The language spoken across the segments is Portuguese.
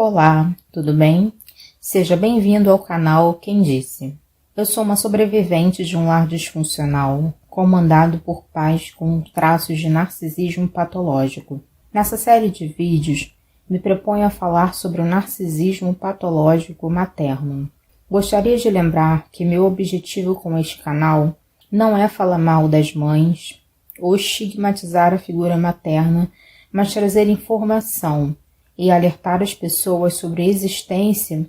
Olá, tudo bem? Seja bem-vindo ao canal Quem Disse. Eu sou uma sobrevivente de um lar disfuncional, comandado por pais com traços de narcisismo patológico. Nessa série de vídeos, me proponho a falar sobre o narcisismo patológico materno. Gostaria de lembrar que meu objetivo com este canal não é falar mal das mães ou estigmatizar a figura materna, mas trazer informação e alertar as pessoas sobre a existência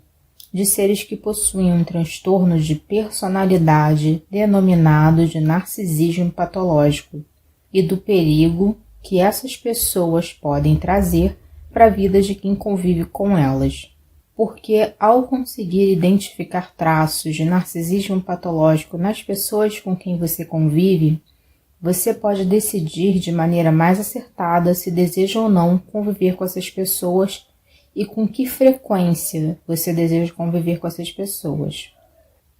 de seres que possuem um transtorno de personalidade denominado de narcisismo patológico e do perigo que essas pessoas podem trazer para a vida de quem convive com elas. Porque ao conseguir identificar traços de narcisismo patológico nas pessoas com quem você convive, você pode decidir de maneira mais acertada se deseja ou não conviver com essas pessoas e com que frequência você deseja conviver com essas pessoas.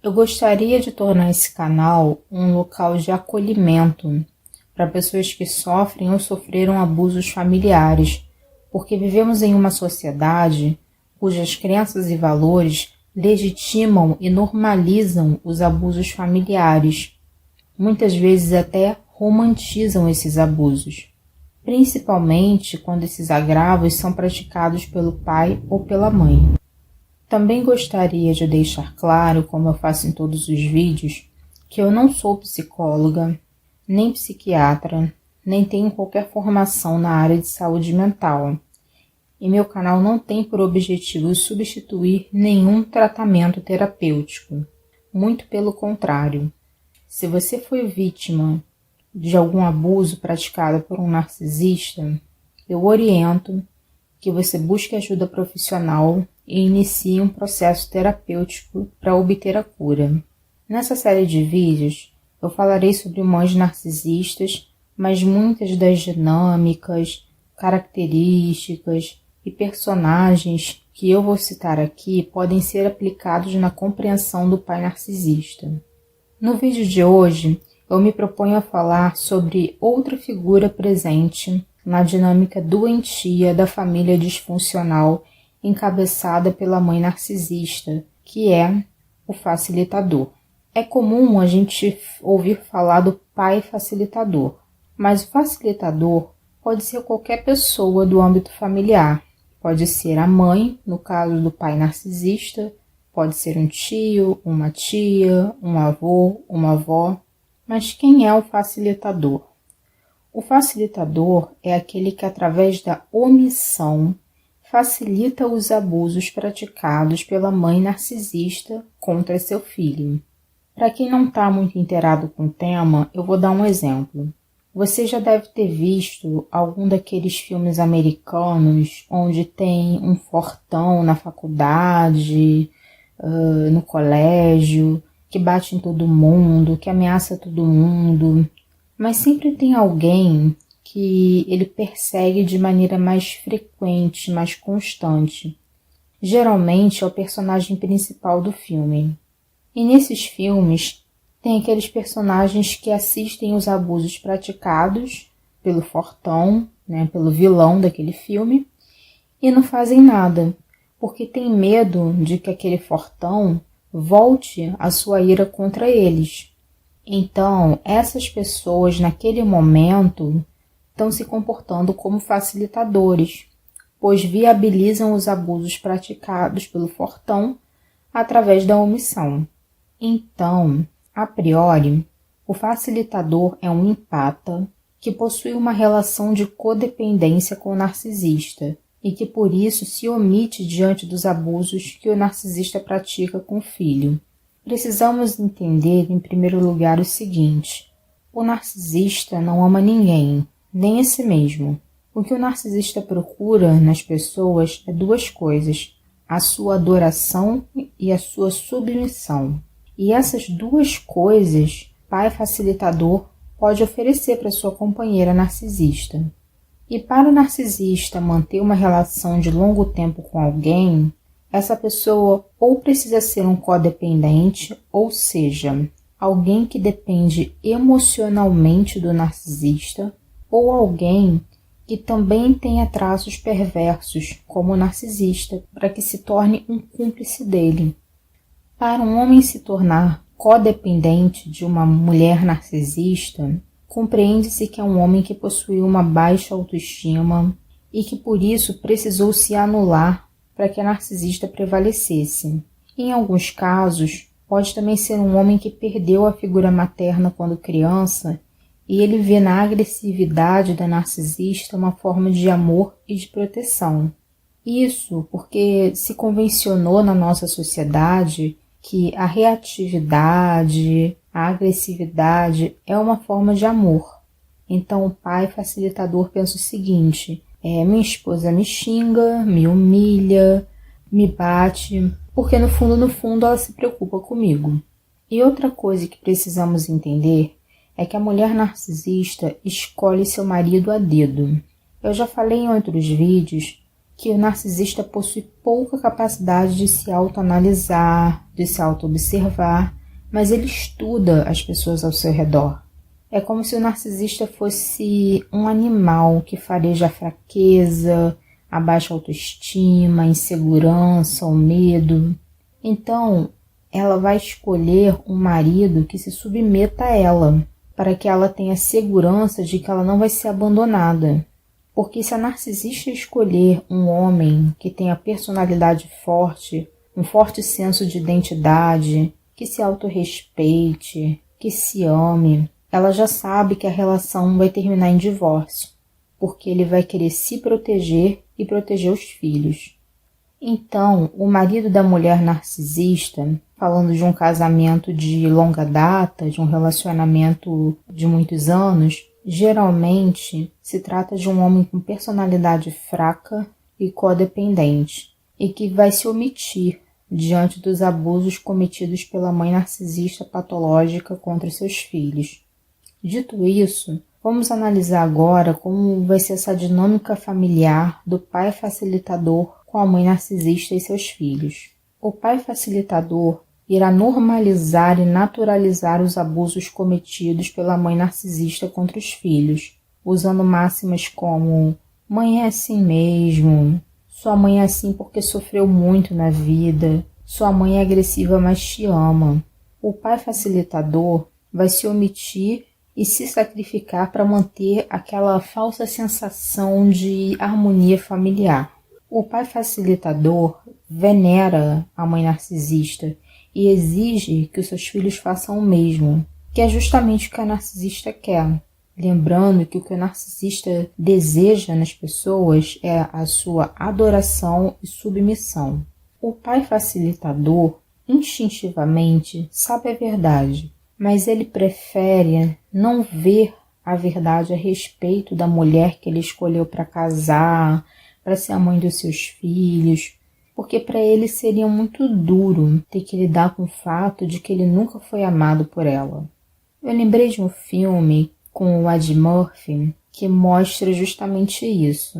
Eu gostaria de tornar esse canal um local de acolhimento para pessoas que sofrem ou sofreram abusos familiares, porque vivemos em uma sociedade cujas crenças e valores legitimam e normalizam os abusos familiares, muitas vezes até romantizam esses abusos, principalmente quando esses agravos são praticados pelo pai ou pela mãe. Também gostaria de deixar claro, como eu faço em todos os vídeos, que eu não sou psicóloga, nem psiquiatra, nem tenho qualquer formação na área de saúde mental, e meu canal não tem por objetivo substituir nenhum tratamento terapêutico, muito pelo contrário. Se você foi vítima de algum abuso praticado por um narcisista, eu oriento que você busque ajuda profissional e inicie um processo terapêutico para obter a cura. Nessa série de vídeos, eu falarei sobre mães narcisistas, mas muitas das dinâmicas, características e personagens que eu vou citar aqui podem ser aplicados na compreensão do pai narcisista. No vídeo de hoje, eu me proponho a falar sobre outra figura presente na dinâmica doentia da família disfuncional encabeçada pela mãe narcisista, que é o facilitador. É comum a gente ouvir falar do pai facilitador, mas o facilitador pode ser qualquer pessoa do âmbito familiar. Pode ser a mãe, no caso do pai narcisista, pode ser um tio, uma tia, um avô, uma avó. Mas quem é o facilitador? O facilitador é aquele que, através da omissão, facilita os abusos praticados pela mãe narcisista contra seu filho. Para quem não está muito inteirado com o tema, eu vou dar um exemplo. Você já deve ter visto algum daqueles filmes americanos onde tem um fortão na faculdade, no colégio, que bate em todo mundo, que ameaça todo mundo, mas sempre tem alguém que ele persegue de maneira mais frequente, mais constante. Geralmente é o personagem principal do filme. E nesses filmes tem aqueles personagens que assistem os abusos praticados pelo fortão, pelo vilão daquele filme, e não fazem nada, porque tem medo de que aquele fortão volte a sua ira contra eles. Então, essas pessoas naquele momento estão se comportando como facilitadores, pois viabilizam os abusos praticados pelo fortão através da omissão. Então, a priori, o facilitador é um empata que possui uma relação de codependência com o narcisista, e que por isso se omite diante dos abusos que o narcisista pratica com o filho. Precisamos entender, em primeiro lugar, o seguinte: o narcisista não ama ninguém, nem a si mesmo. O que o narcisista procura nas pessoas é duas coisas: a sua adoração e a sua submissão. E essas duas coisas, pai facilitador pode oferecer para sua companheira narcisista. E para o narcisista manter uma relação de longo tempo com alguém, essa pessoa ou precisa ser um codependente, ou seja, alguém que depende emocionalmente do narcisista, ou alguém que também tenha traços perversos, como o narcisista, para que se torne um cúmplice dele. Para um homem se tornar codependente de uma mulher narcisista, compreende-se que é um homem que possuiu uma baixa autoestima e que por isso precisou se anular para que a narcisista prevalecesse. Em alguns casos, pode também ser um homem que perdeu a figura materna quando criança e ele vê na agressividade da narcisista uma forma de amor e de proteção. Isso porque se convencionou na nossa sociedade que a reatividade, a agressividade é uma forma de amor. Então o pai facilitador pensa o seguinte: minha esposa me xinga, me humilha, me bate, porque no fundo ela se preocupa comigo. E outra coisa que precisamos entender é que a mulher narcisista escolhe seu marido a dedo. Eu já falei em outros vídeos que o narcisista possui pouca capacidade de se autoanalisar, de se auto-observar, mas ele estuda as pessoas ao seu redor. É como se o narcisista fosse um animal que fareja a fraqueza, a baixa autoestima, a insegurança, o medo. Então, ela vai escolher um marido que se submeta a ela, para que ela tenha segurança de que ela não vai ser abandonada. Porque se a narcisista escolher um homem que tenha personalidade forte, um forte senso de identidade, que se autorrespeite, que se ame, ela já sabe que a relação vai terminar em divórcio, porque ele vai querer se proteger e proteger os filhos. Então, o marido da mulher narcisista, falando de um casamento de longa data, de um relacionamento de muitos anos, geralmente se trata de um homem com personalidade fraca e codependente, e que vai se omitir diante dos abusos cometidos pela mãe narcisista patológica contra seus filhos. Dito isso, vamos analisar agora como vai ser essa dinâmica familiar do pai facilitador com a mãe narcisista e seus filhos. O pai facilitador irá normalizar e naturalizar os abusos cometidos pela mãe narcisista contra os filhos, usando máximas como "mãe é assim mesmo", "sua mãe é assim porque sofreu muito na vida", "sua mãe é agressiva mas te ama". O pai facilitador vai se omitir e se sacrificar para manter aquela falsa sensação de harmonia familiar. O pai facilitador venera a mãe narcisista e exige que os seus filhos façam o mesmo, que é justamente o que a narcisista quer. Lembrando que o que o narcisista deseja nas pessoas é a sua adoração e submissão. O pai facilitador, instintivamente, sabe a verdade, mas ele prefere não ver a verdade a respeito da mulher que ele escolheu para casar, para ser a mãe dos seus filhos, porque para ele seria muito duro ter que lidar com o fato de que ele nunca foi amado por ela. Eu lembrei de um filme com o Ed Murphy que mostra justamente isso.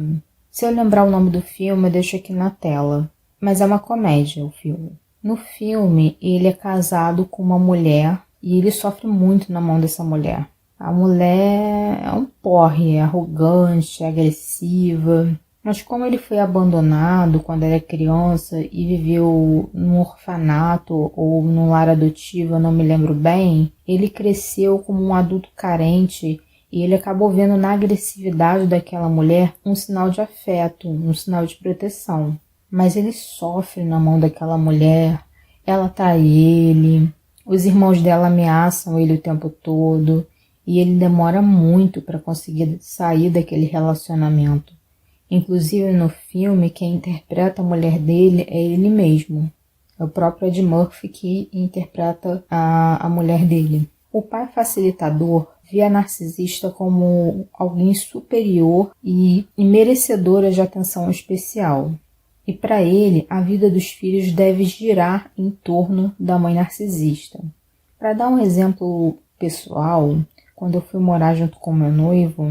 Se eu lembrar o nome do filme, eu deixo aqui na tela, mas é uma comédia o filme. No filme, ele é casado com uma mulher e ele sofre muito na mão dessa mulher. A mulher é um porre, é arrogante, é agressiva. Mas como ele foi abandonado quando era criança e viveu num orfanato ou num lar adotivo, eu não me lembro bem, ele cresceu como um adulto carente e ele acabou vendo na agressividade daquela mulher um sinal de afeto, um sinal de proteção. Mas ele sofre na mão daquela mulher, ela trai ele, os irmãos dela ameaçam ele o tempo todo e ele demora muito para conseguir sair daquele relacionamento. Inclusive no filme, quem interpreta a mulher dele é ele mesmo. É o próprio Ed Murphy que interpreta a mulher dele. O pai facilitador vê a narcisista como alguém superior e merecedora de atenção especial. E para ele, a vida dos filhos deve girar em torno da mãe narcisista. Para dar um exemplo pessoal, quando eu fui morar junto com meu noivo,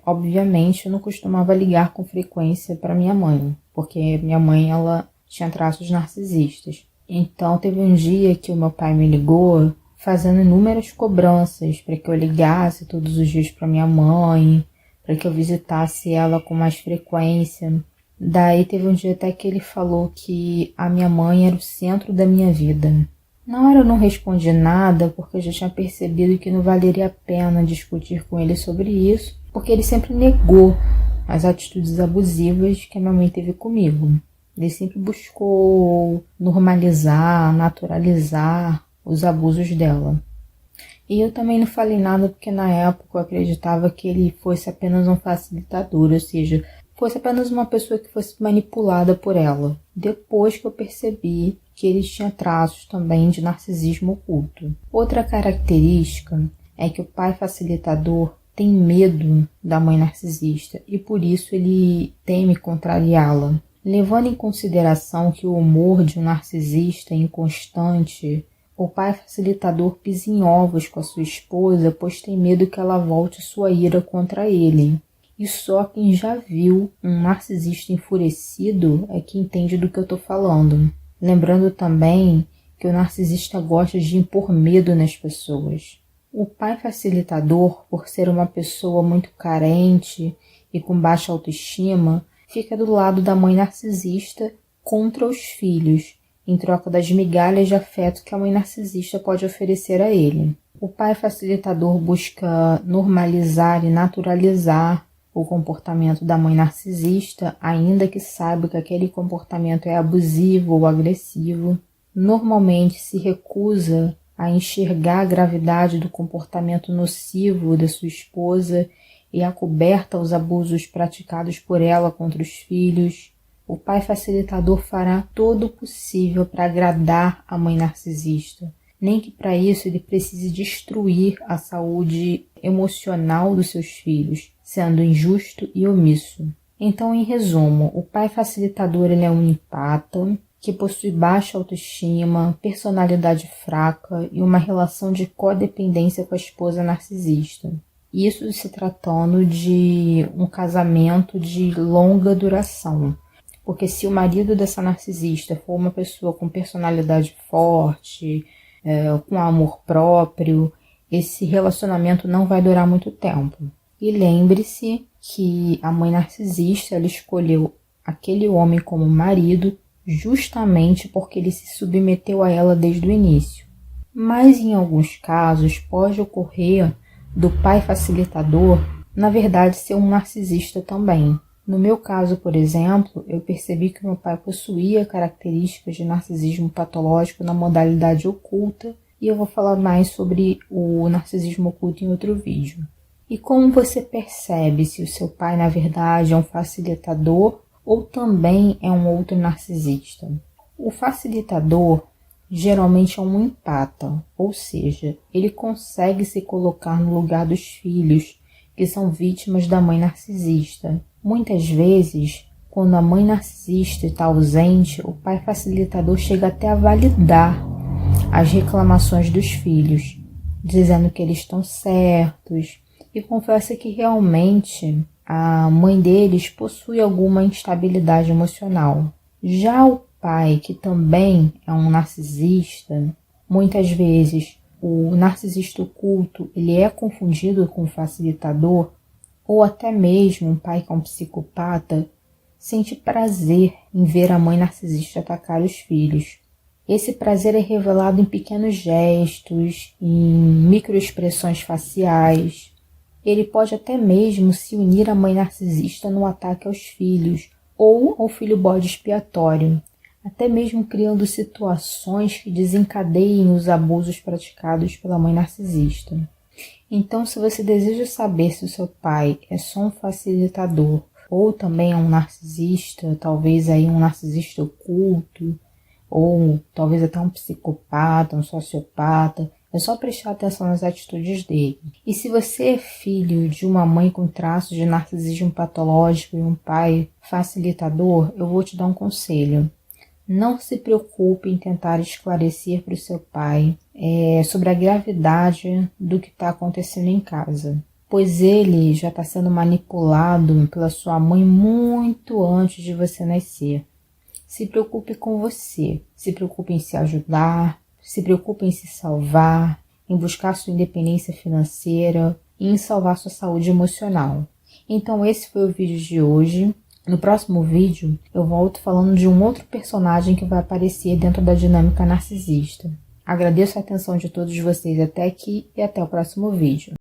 obviamente eu não costumava ligar com frequência para minha mãe, porque minha mãe ela tinha traços narcisistas. Então teve um dia que o meu pai me ligou fazendo inúmeras cobranças para que eu ligasse todos os dias para minha mãe, para que eu visitasse ela com mais frequência. Daí teve um dia até que ele falou que a minha mãe era o centro da minha vida. Na hora eu não respondi nada, porque eu já tinha percebido que não valeria a pena discutir com ele sobre isso, porque ele sempre negou as atitudes abusivas que a minha mãe teve comigo. Ele sempre buscou normalizar, naturalizar os abusos dela. E eu também não falei nada porque na época eu acreditava que ele fosse apenas um facilitador, ou seja, fosse apenas uma pessoa que fosse manipulada por ela. Depois que eu percebi que ele tinha traços também de narcisismo oculto. Outra característica é que o pai facilitador tem medo da mãe narcisista e por isso ele teme contrariá-la. Levando em consideração que o humor de um narcisista é inconstante, o pai facilitador pisa em ovos com a sua esposa, pois tem medo que ela volte sua ira contra ele. E só quem já viu um narcisista enfurecido é que entende do que eu estou falando. Lembrando também que o narcisista gosta de impor medo nas pessoas. O pai facilitador, por ser uma pessoa muito carente e com baixa autoestima, fica do lado da mãe narcisista contra os filhos, em troca das migalhas de afeto que a mãe narcisista pode oferecer a ele. O pai facilitador busca normalizar e naturalizar o comportamento da mãe narcisista, ainda que saiba que aquele comportamento é abusivo ou agressivo. Normalmente se recusa a enxergar a gravidade do comportamento nocivo da sua esposa e acoberta aos abusos praticados por ela contra os filhos. O pai facilitador fará todo o possível para agradar a mãe narcisista, nem que para isso ele precise destruir a saúde emocional dos seus filhos, sendo injusto e omisso. Então, em resumo, o pai facilitador ele é um empata, que possui baixa autoestima, personalidade fraca e uma relação de codependência com a esposa narcisista. Isso se tratando de um casamento de longa duração. Porque se o marido dessa narcisista for uma pessoa com personalidade forte, com amor próprio, esse relacionamento não vai durar muito tempo. E lembre-se que a mãe narcisista ela escolheu aquele homem como marido justamente porque ele se submeteu a ela desde o início. Mas em alguns casos pode ocorrer do pai facilitador, na verdade, ser um narcisista também. No meu caso, por exemplo, eu percebi que meu pai possuía características de narcisismo patológico na modalidade oculta e eu vou falar mais sobre o narcisismo oculto em outro vídeo. E como você percebe se o seu pai, na verdade, é um facilitador ou também é um outro narcisista? O facilitador geralmente é um empata, ou seja, ele consegue se colocar no lugar dos filhos que são vítimas da mãe narcisista. Muitas vezes, quando a mãe narcisista está ausente, o pai facilitador chega até a validar as reclamações dos filhos, dizendo que eles estão certos, e confessa que realmente a mãe deles possui alguma instabilidade emocional. Já o pai, que também é um narcisista, muitas vezes o narcisista oculto ele é confundido com o facilitador, ou até mesmo um pai que é um psicopata sente prazer em ver a mãe narcisista atacar os filhos. Esse prazer é revelado em pequenos gestos, em microexpressões faciais. Ele pode até mesmo se unir à mãe narcisista no ataque aos filhos ou ao filho bode expiatório, até mesmo criando situações que desencadeiem os abusos praticados pela mãe narcisista. Então, se você deseja saber se o seu pai é só um facilitador ou também é um narcisista, talvez aí um narcisista oculto, ou talvez até um psicopata, um sociopata, é só prestar atenção nas atitudes dele. E se você é filho de uma mãe com traços de narcisismo patológico e um pai facilitador, eu vou te dar um conselho. Não se preocupe em tentar esclarecer para o seu pai sobre a gravidade do que está acontecendo em casa, pois ele já está sendo manipulado pela sua mãe muito antes de você nascer. Se preocupe com você, se preocupe em se ajudar, se preocupe em se salvar, em buscar sua independência financeira e em salvar sua saúde emocional. Então esse foi o vídeo de hoje. No próximo vídeo eu volto falando de um outro personagem que vai aparecer dentro da dinâmica narcisista. Agradeço a atenção de todos vocês até aqui e até o próximo vídeo.